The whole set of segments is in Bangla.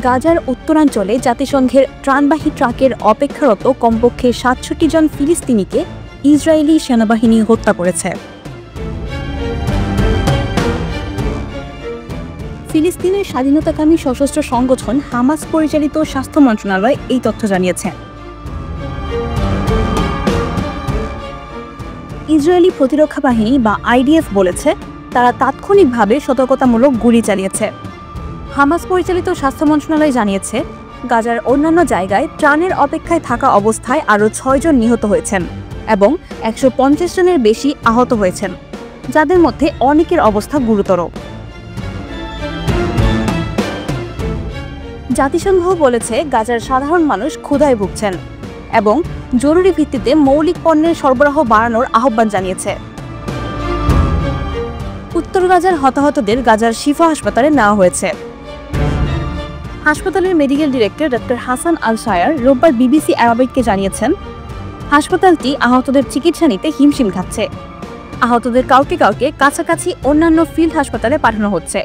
গাজার উত্তরাঞ্চলে জাতিসংঘের ত্রাণবাহী ট্রাকের অপেক্ষারত কমপক্ষে ৬৭ জন ফিলিস্তিনিকে ইসরায়েলি সেনাবাহিনী হত্যা করেছে। ফিলিস্তিনের স্বাধীনতাকামী সশস্ত্র সংগঠন হামাস পরিচালিত স্বাস্থ্য মন্ত্রণালয় এই তথ্য জানিয়েছে। ইসরায়েলি প্রতিরক্ষা বাহিনী বা আইডিএফ বলেছে তারা তাৎক্ষণিকভাবে সতর্কতামূলক গুলি চালিয়েছে। হামাস পরিচালিত স্বাস্থ্য মন্ত্রণালয় জানিয়েছে গাজার অন্যান্য জায়গায় ত্রাণের অপেক্ষায় থাকা অবস্থায় আরও ৬ জন নিহত হয়েছেন এবং ১৫০ জনের বেশি আহত হয়েছেন, যাদের মধ্যে অনেকের অবস্থা গুরুতর। জাতিসংঘ বলেছে গাজার সাধারণ মানুষ ক্ষুধায় ভুগছেন এবং জরুরি ভিত্তিতে মৌলিক পণ্যের সরবরাহ বাড়ানোর আহ্বান জানিয়েছে। উত্তর গাজার হতাহতদের গাজার শিফা হাসপাতালে নেওয়া হয়েছে। হাসপাতালের মেডিকেল ডিরেক্টর ডক্টর হাসান আল শায়ার রোববার বিবিসি আরবিককে জানিয়েছেন, হাসপাতালটি আহতদের চিকিৎসা নিতে হিমশিম খাচ্ছে। আহতদের কাউকে কাউকে কাছাকাছি অন্যান্য ফিল্ড হাসপাতালে পাঠানো হচ্ছে।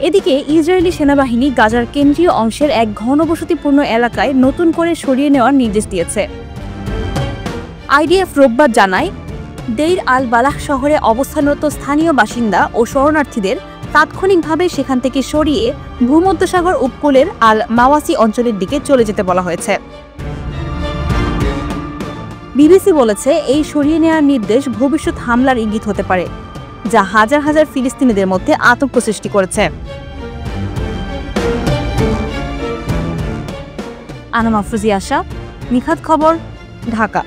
এদিকে ইসরায়েলি সেনাবাহিনী গাজার কেন্দ্রীয় অংশের এক ঘনবসতিপূর্ণ এলাকায় নতুন করে সরিয়ে নেওয়ার নির্দেশ দিয়েছে। আইডিএফ রোববার জানায়, দেইর আল বালাহ শহরে অবস্থানরত স্থানীয় বাসিন্দা ও শরণার্থীদের তাৎক্ষণিকভাবে সেখান থেকে সরিয়ে ভূমধ্যসাগর উপকূলের আল মাওয়াসি অঞ্চলের দিকে চলে যেতে বলা হয়েছে। বিবিসি বলেছে এই সরিয়ে নেওয়ার নির্দেশ ভবিষ্যৎ হামলার ইঙ্গিত হতে পারে, যা হাজার হাজার ফিলিস্তিনিদের মধ্যে আতঙ্ক সৃষ্টি করেছে। আনাম আফরোজি আশা, নিখাত খবর, ঢাকা।